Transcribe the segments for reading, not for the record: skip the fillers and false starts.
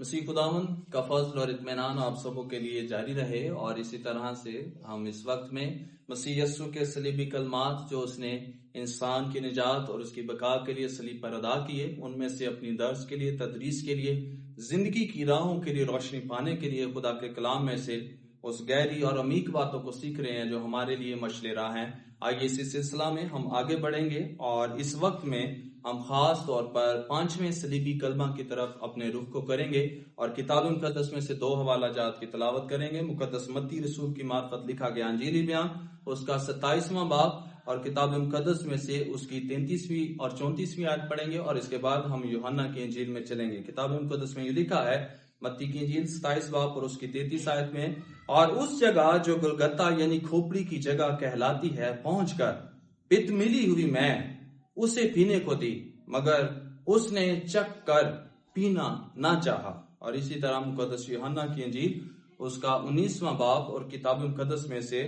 مسیح خداوند کا فضل اور اطمینان آپ سبوں کے لیے جاری رہے، اور اسی طرح سے ہم اس وقت میں مسیح یسوع کے صلیبی کلمات جو اس نے انسان کی نجات اور اس کی بقا کے لیے صلیب پر ادا کیے، ان میں سے اپنی درس کے لیے، تدریس کے لیے، زندگی کی راہوں کے لیے روشنی پانے کے لیے خدا کے کلام میں سے اس گہری اور عمیق باتوں کو سیکھ رہے ہیں جو ہمارے لیے مشعل راہ ہیں۔ آئیے اسی سلسلہ میں ہم آگے بڑھیں گے، اور اس وقت میں ہم خاص طور پر 5ویں صلیبی کلمہ کی طرف اپنے رخ کو کریں گے، اور کتاب مقدس میں سے 2 حوالہ جات کی تلاوت کریں گے۔ مقدس متی رسول کی معرفت لکھا گیا انجیلی بیان، اس کا 27واں باب، اور کتاب مقدس میں سے اس کی 33ویں اور 34ویں آیت پڑھیں گے، اور اس کے بعد ہم یوحنا کی انجیل میں چلیں گے۔ کتاب مقدس میں یہ لکھا ہے، متی کی انجیل 27 باب اور اس کی 33 آیت میں، اور اس جگہ جو گلگتہ یعنی کھوپڑی کی جگہ کہلاتی ہے پہنچ کر پت ملی ہوئی میں اسے پینے کو دی، مگر اس نے چکھ کر پینا نہ چاہا۔ اور اسی طرح مقدس یوحنا کی انجیل اس کا 19واں باب اور کتاب مقدس میں سے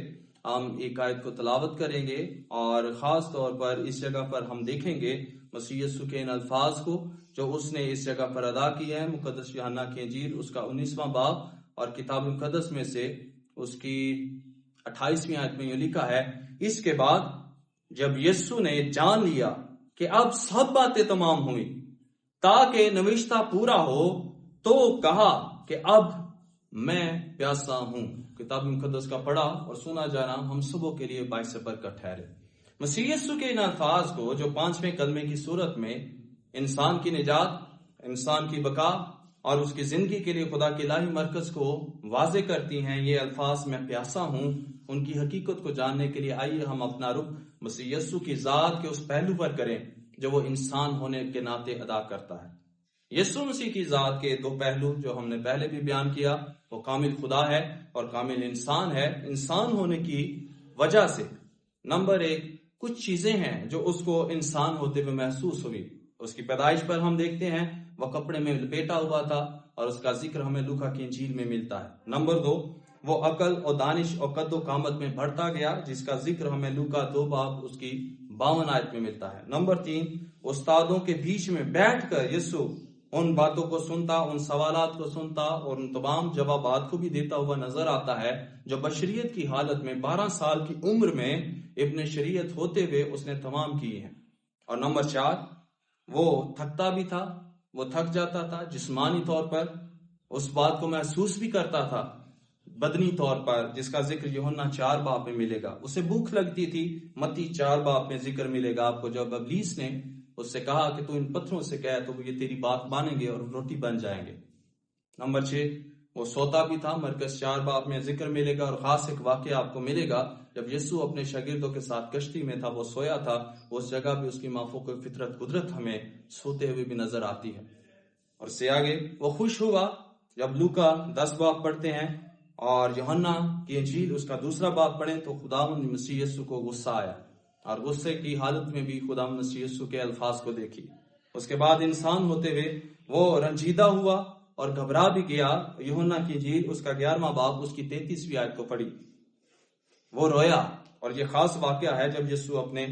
ہم ایک آیت کو تلاوت کریں گے، اور خاص طور پر اس جگہ پر ہم دیکھیں گے مسیح یسوع کے ان الفاظ کو جو اس نے اس جگہ پر ادا کیا ہے۔ مقدس یوحنا کی انجیل اس کا 19واں باب اور کتاب مقدس میں سے اس کی 28ویں آیت میں یہ لکھا ہے، اس کے بعد جب یسوع نے جان لیا کہ اب سب باتیں تمام ہوئی تاکہ نوشتہ پورا ہو، تو کہا کہ اب میں پیاسا ہوں۔ کتاب مقدس کا پڑھا اور سنا جانا ہم سبوں کے لیے باعث برکت ٹھہرے۔ مسیح یسوع کے ان الفاظ کو جو 5ویں کلمے کی صورت میں انسان کی نجات، انسان کی بقا اور اس کی زندگی کے لیے خدا کے الہی مرکز کو واضح کرتی ہیں، یہ الفاظ میں پیاسا ہوں، ان کی حقیقت کو جاننے کے لیے آئیے ہم اپنا رخ مسیح یسوع کی ذات کے اس پہلو پر کریں جو وہ انسان ہونے کے ناطے ادا کرتا ہے۔ یسوع مسیح کی ذات کے 2 پہلو جو ہم نے پہلے بھی بیان کیا، وہ کامل خدا ہے اور کامل انسان ہے۔ انسان ہونے کی وجہ سے نمبر 1 کچھ چیزیں ہیں جو اس کو انسان ہوتے ہوئے محسوس ہوئی۔ اس کی پیدائش پر ہم دیکھتے ہیں وہ کپڑے میں لپیٹا ہوا تھا، اور اس کا ذکر ہمیں لوکا کی انجیل میں ملتا ہے۔ نمبر 2 وہ عقل اور دانش اور قد و قامت میں بڑھتا گیا، جس کا ذکر ہمیں لوکا 2 باب اس کی 52 آیت میں ملتا ہے۔ نمبر 3 استادوں کے بیچ میں بیٹھ کر یسوع ان باتوں کو سنتا، ان سوالات کو سنتا اور ان تمام جوابات کو بھی دیتا ہوا نظر آتا ہے جو بشریت کی حالت میں 12 سال کی عمر میں ابن شریعت ہوتے ہوئے اس نے تمام کیے ہیں۔ اور نمبر 4 وہ تھکتا بھی تھا، وہ تھک جاتا تھا جسمانی طور پر، اس بات کو محسوس بھی کرتا تھا بدنی طور پر، جس کا ذکر یوحنا 4 باب میں ملے گا۔ اسے بھوک لگتی تھی، متی 4 باب میں ذکر ملے گا آپ کو، جب ابلیس نے اس سے کہا کہ تو ان پتھروں سے کہے تو یہ تیری بات مانیں گے اور روٹی بن جائیں گے۔ نمبر 6 وہ سوتا بھی تھا، مرکز 4 باب میں ذکر ملے گا، اور خاص ایک واقعہ آپ کو ملے گا جب یسوع اپنے شاگردوں کے ساتھ کشتی میں تھا، وہ سویا تھا، اس جگہ پہ اس کی مافوق فطرت قدرت ہمیں سوتے ہوئے بھی نظر آتی ہے۔ اور سے آگے وہ خوش ہوا جب لوکا 10 باب پڑھتے ہیں اور یوحنا کی انجیل اس کا 2 باب پڑھیں تو خداوند مسیح یسوع کو غصہ آیا، اور غصے کی حالت میں بھی خداوند مسیح یسوع کے الفاظ کو دیکھی۔ اس کے بعد انسان ہوتے ہوئے وہ رنجیدہ ہوا اور گھبرا بھی گیا۔ یوحنا کی انجیل اس کا 11واں باب اس کی 33ویں آیت کو پڑھی، وہ رویا۔ اور یہ خاص واقعہ ہے جب یسوع اپنے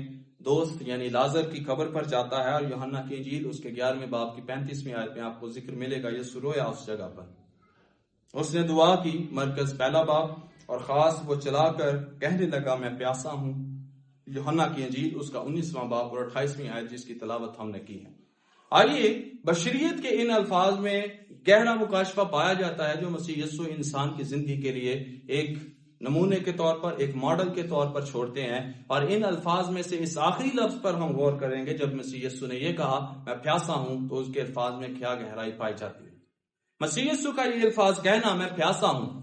دوست یعنی لازر کی قبر پر جاتا ہے، اور یوحنا کی انجیل اس کے 11ویں باب کی 35ویں آیت میں آپ کو ذکر ملے گا، یسوع رویا اس جگہ پر۔ اس نے دعا کی، مرکز 1 باب، اور خاص وہ چلا کر کہنے لگا میں پیاسا ہوں، یوحنا کی انجیل اس کا 19واں باب اور 28ویں آیت جس کی تلاوت ہم نے کی ہے۔ آئیے بشریت کے ان الفاظ میں گہرا مکاشفہ پایا جاتا ہے جو مسیح یسوع انسان کی زندگی کے لیے ایک نمونے کے طور پر، ایک ماڈل کے طور پر چھوڑتے ہیں، اور ان الفاظ میں سے اس آخری لفظ پر ہم غور کریں گے جب مسیح یسوع نے یہ کہا میں پیاسا ہوں، تو اس کے الفاظ میں کیا گہرائی پائی جاتی ہے۔ مسیح یسوع کا یہ الفاظ کہنا میں پیاسا ہوں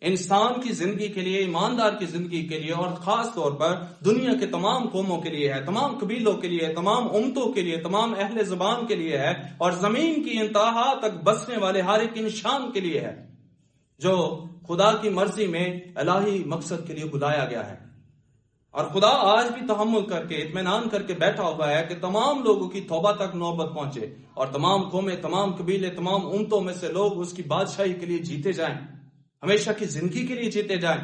انسان کی زندگی کے لیے، ایماندار کی زندگی کے لیے، اور خاص طور پر دنیا کے تمام قوموں کے لیے ہے، تمام قبیلوں کے لیے، تمام امتوں کے لیے، تمام اہل زبان کے لیے ہے، اور زمین کی انتہا تک بسنے والے ہر ایک انسان کے لیے ہے جو خدا کی مرضی میں الہی مقصد کے لیے بلایا گیا ہے۔ اور خدا آج بھی تحمل کر کے، اطمینان کر کے بیٹھا ہوا ہے کہ تمام لوگوں کی توبہ تک نوبت پہنچے، اور تمام قومیں، تمام قبیلے، تمام امتوں میں سے لوگ اس کی بادشاہی کے لیے جیتے جائیں، ہمیشہ کی زندگی کے لیے جیتے جائیں۔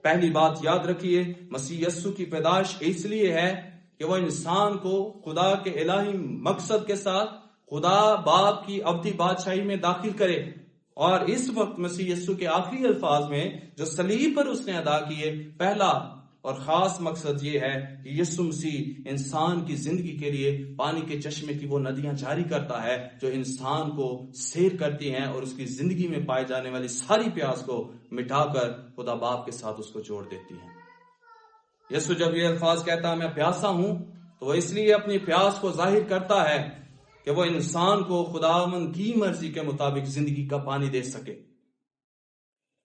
پہلی بات یاد رکھیے، مسیح یسوع کی پیدائش اس لیے ہے کہ وہ انسان کو خدا کے الہی مقصد کے ساتھ خدا باپ کی ابدی بادشاہی میں داخل کرے۔ اور اس وقت مسیح یسوع کے آخری الفاظ میں جو صلیب پر اس نے ادا کیے، پہلا اور خاص مقصد یہ ہے کہ یسوع مسیح انسان کی زندگی کے لیے پانی کے چشمے کی وہ ندیاں جاری کرتا ہے جو انسان کو سیر کرتی ہیں اور اس کی زندگی میں پائے جانے والی ساری پیاس کو مٹا کر خدا باپ کے ساتھ اس کو جوڑ دیتی ہیں۔ یسوع جب یہ الفاظ کہتا ہے میں پیاسا ہوں، تو وہ اس لیے اپنی پیاس کو ظاہر کرتا ہے کہ وہ انسان کو خداوند کی مرضی کے مطابق زندگی کا پانی دے سکے۔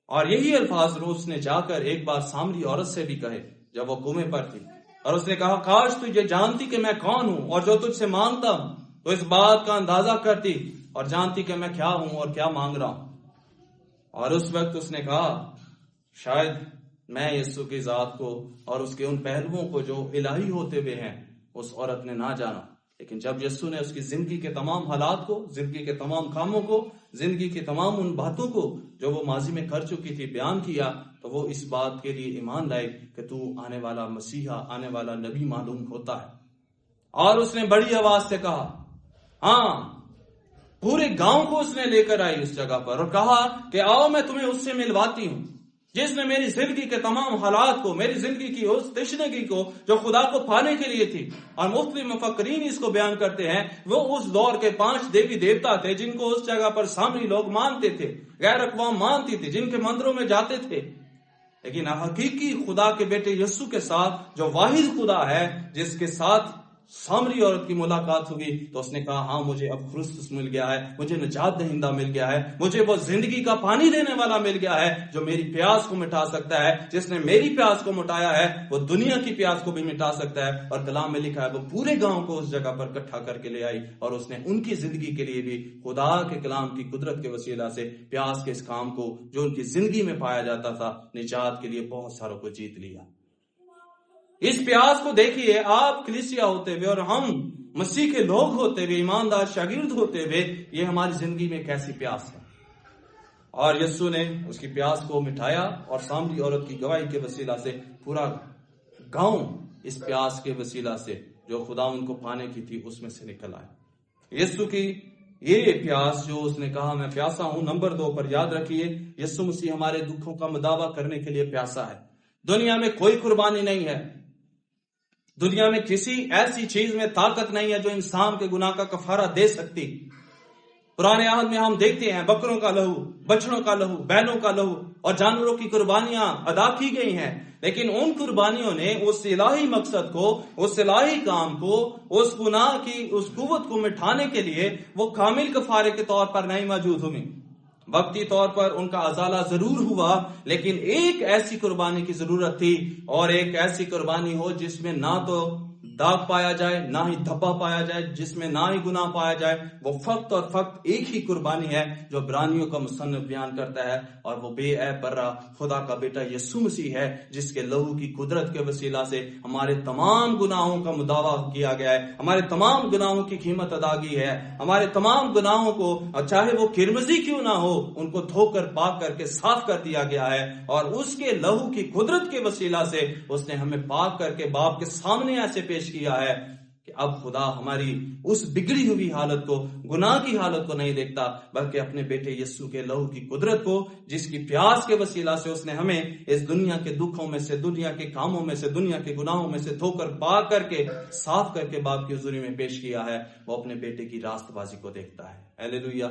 اور یہی الفاظ روز نے جا کر ایک بار سامری عورت سے بھی کہے جب وہ کنویں پر تھی، اور اس نے کہا کاش تو یہ جانتی کہ میں کون ہوں اور جو تجھ سے مانگتا ہوں تو اس بات کا اندازہ کرتی اور جانتی کہ میں کیا ہوں اور کیا مانگ رہا ہوں۔ اور اس وقت اس نے کہا شاید میں یسوع کی ذات کو اور اس کے ان پہلوؤں کو جو الہی ہوتے ہوئے ہیں اس عورت نے نہ جانا، لیکن جب یسوع نے اس کی زندگی کے تمام حالات کو، زندگی کے تمام کاموں کو، زندگی کی تمام ان باتوں کو جو وہ ماضی میں کر چکی تھی بیان کیا، تو وہ اس بات کے لیے ایمان لائے کہ تو آنے والا مسیحا، آنے والا نبی معلوم ہوتا ہے۔ اور اس نے بڑی آواز سے کہا، ہاں، پورے گاؤں کو اس نے لے کر آئی اس جگہ پر اور کہا کہ آؤ میں تمہیں اس سے ملواتی ہوں جس نے میری زندگی کے تمام حالات کو، میری زندگی کی اس تشنگی کو جو خدا کو پانے کے لیے تھی۔ اور مختلف مفکرین اس کو بیان کرتے ہیں وہ اس دور کے 5 دیوی دیوتا تھے جن کو اس جگہ پر سامری لوگ مانتے تھے، غیر اقوام مانتی تھی، جن کے مندروں میں جاتے تھے، لیکن حقیقی خدا کے بیٹے یسوع کے ساتھ جو واحد خدا ہے، جس کے ساتھ سامری عورت کی ملاقات ہوئی، تو اس نے کہا ہاں مجھے اب خرسس مل گیا ہے، مجھے نجات دہندہ مل گیا ہے، مجھے وہ زندگی کا پانی دینے والا مل گیا ہے جو میری پیاس کو مٹا سکتا ہے۔ جس نے میری پیاس کو مٹایا ہے وہ دنیا کی پیاس کو بھی مٹا سکتا ہے۔ اور کلام میں لکھا ہے وہ پورے گاؤں کو اس جگہ پر اکٹھا کر کے لے آئی اور اس نے ان کی زندگی کے لیے بھی خدا کے کلام کی قدرت کے وسیلہ سے پیاس کے اس کام کو جو ان کی زندگی میں پایا جاتا تھا، نجات کے لیے بہت ساروں کو جیت لیا۔ اس پیاس کو دیکھیے، آپ کلیسیا ہوتے ہوئے اور ہم مسیح کے لوگ ہوتے ہوئے، ایماندار شاگرد ہوتے ہوئے، یہ ہماری زندگی میں کیسی پیاس ہے۔ اور یسوع نے اس کی پیاس کو مٹایا اور سامری عورت کی گواہی کے وسیلہ سے پورا گاؤں اس پیاس کے وسیلہ سے جو خدا ان کو پانے کی تھی اس میں سے نکل آئے۔ یسوع کی یہ پیاس جو اس نے کہا میں پیاسا ہوں، نمبر 2 پر یاد رکھیے، یسوع مسیح ہمارے دکھوں کا مداوع کرنے کے لیے پیاسا ہے۔ دنیا میں کوئی قربانی نہیں ہے، دنیا میں کسی ایسی چیز میں طاقت نہیں ہے جو انسان کے گناہ کا کفارہ دے سکتی۔ پرانے عہد میں ہم دیکھتے ہیں بکروں کا لہو، بچڑوں کا لہو، بیلوں کا لہو اور جانوروں کی قربانیاں ادا کی گئی ہیں، لیکن ان قربانیوں نے اس الہی مقصد کو، اس الہی کام کو، اس گناہ کی اس قوت کو مٹھانے کے لیے وہ کامل کفارے کے طور پر نہیں موجود ہوئی۔ وقتی طور پر ان کا ازالہ ضرور ہوا، لیکن ایک ایسی قربانی کی ضرورت تھی، اور ایک ایسی قربانی ہو جس میں نہ تو داغ پایا جائے، نہ ہی دھبا پایا جائے، جس میں نہ ہی گناہ پایا جائے۔ وہ فقط اور فقط ایک ہی قربانی ہے جو عبرانیوں کا مصنف بیان کرتا ہے، اور وہ بے عیب برا خدا کا بیٹا یسوع مسیح ہے، جس کے لہو کی قدرت کے وسیلہ سے ہمارے تمام گناہوں کا مداوع کیا گیا ہے، ہمارے تمام گناہوں کی قیمت ادا کی ہے، ہمارے تمام گناہوں کو چاہے وہ کرمزی کیوں نہ ہو ان کو دھو کر پاک کر کے صاف کر دیا گیا ہے، اور اس کے لہو کی قدرت کے وسیلہ سے اس نے ہمیں پاک کر کے باپ کے سامنے ایسے پیش کیا ہے کہ اب خدا ہماری اس بگڑی ہوئی حالت کو، گناہ کی حالت کو نہیں دیکھتا، بلکہ اپنے بیٹے یسوع کے لہو کی قدرت کو، جس کی پیاس کے وسیلہ سے اس نے ہمیں اس دنیا کے دکھوں میں سے، دنیا کے کاموں میں سے، دنیا کے گناہوں میں سے دھو کر پاک کر کے صاف کر کے باپ کی حضوری میں پیش کیا ہے، وہ اپنے بیٹے کی راست بازی کو دیکھتا ہے۔ ہیلیلویا!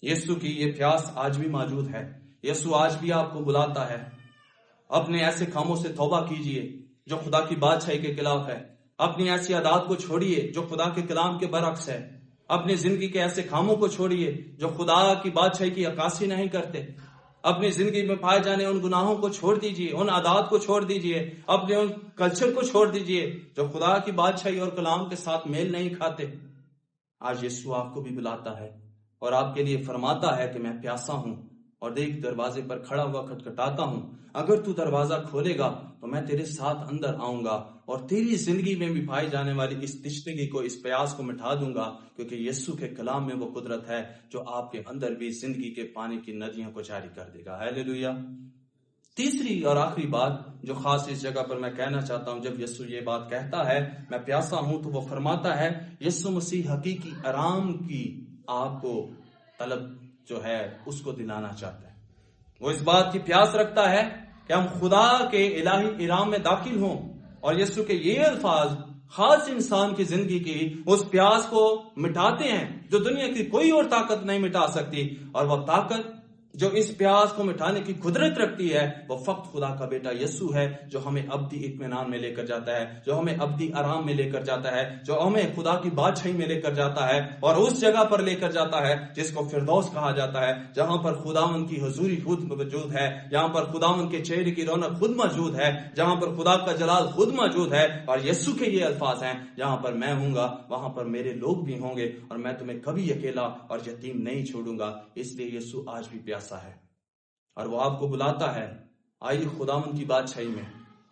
یسوع کی یہ پیاس آج بھی موجود ہے۔ یسوع آج بھی آپ کو بلاتا ہے، اپنے ایسے کاموں سے توبہ کیجئے جو خدا کی بادشاہی کے خلاف ہے، اپنی ایسی عادات کو چھوڑیے جو خدا کے کلام کے برعکس ہے، اپنی زندگی کے ایسے کاموں کو چھوڑیے جو خدا کی بادشاہی کی عکاسی نہیں کرتے، اپنی زندگی میں پائے جانے ان گناہوں کو چھوڑ دیجئے، ان عادات کو چھوڑ دیجئے، اپنے ان کلچر کو چھوڑ دیجئے جو خدا کی بادشاہی اور کلام کے ساتھ میل نہیں کھاتے۔ آج یسوع آپ کو بھی بلاتا ہے اور آپ کے لیے فرماتا ہے کہ میں پیاسا ہوں، اور دیکھ دروازے پر کھڑا ہوا کھٹکھٹاتا ہوں، اگر تو دروازہ کھولے گا تو میں تیرے ساتھ اندر آؤں گا اور تیری زندگی میں بھی پائی جانے والی اس تشنگی کو، اس پیاس کو مٹھا دوں گا، کیونکہ یسوع کے کلام میں وہ قدرت ہے جو آپ کے اندر بھی زندگی کے پانی کی ندیوں کو جاری کر دے گا۔ ہیلیلویا! تیسری اور آخری بات جو خاص اس جگہ پر میں کہنا چاہتا ہوں، جب یسوع یہ بات کہتا ہے میں پیاسا ہوں، تو وہ فرماتا ہے یسوع مسیح حقیقی آرام کی آپ کو طلب جو ہے اس کو دلانا چاہتا ہے۔ وہ اس بات کی پیاس رکھتا ہے کہ ہم خدا کے الہی ارام میں داخل ہوں، اور یسوع کے یہ الفاظ خاص انسان کی زندگی کی اس پیاس کو مٹاتے ہیں جو دنیا کی کوئی اور طاقت نہیں مٹا سکتی، اور وہ طاقت جو اس پیاس کو مٹانے کی قدرت رکھتی ہے وہ فقط خدا کا بیٹا یسوع ہے، جو ہمیں ابدی اطمینان میں لے کر جاتا ہے، جو ہمیں ابدی آرام میں لے کر جاتا ہے، جو ہمیں خدا کی بادشاہی میں لے کر جاتا ہے، اور اس جگہ پر لے کر جاتا ہے جس کو فردوس کہا جاتا ہے، جہاں پر خداوند کی حضوری خود موجود ہے، جہاں پر خداوند کے چہرے کی رونق خود موجود ہے، جہاں پر خدا کا جلال خود موجود ہے۔ اور یسوع کے یہ الفاظ ہیں، جہاں پر میں ہوں گا وہاں پر میرے لوگ بھی ہوں گے، اور میں تمہیں کبھی اکیلا اور یتیم نہیں چھوڑوں گا۔ اس لیے یسوع آج بھی پیاسا ہے، اور وہ آپ کو بلاتا ہے، آئیے خداوند کی بادشاہی میں،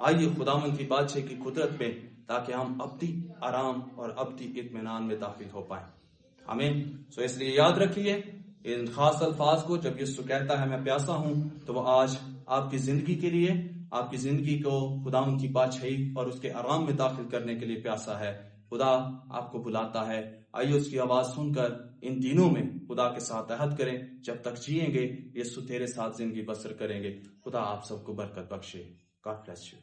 آئیے خداوند کی بادشاہی کی قدرت میں، تاکہ ہم ابدی آرام اور ابدی اطمینان میں داخل ہو پائیں۔ آمین۔ سو اس لیے یاد رکھیے ان خاص الفاظ کو، جب یسوع کہتا ہے میں پیاسا ہوں، تو وہ آج آپ کی زندگی کے لیے، آپ کی زندگی کو خداوند کی بادشاہی اور اس کے آرام میں داخل کرنے کے لیے پیاسا ہے۔ خدا آپ کو بلاتا ہے، آئیے اس کی آواز سن کر ان دنوں میں خدا کے ساتھ عہد کریں۔ جب تک جئیں گے یسوع تیرے ساتھ زندگی بسر کریں گے۔ خدا آپ سب کو برکت بخشے۔ God bless you.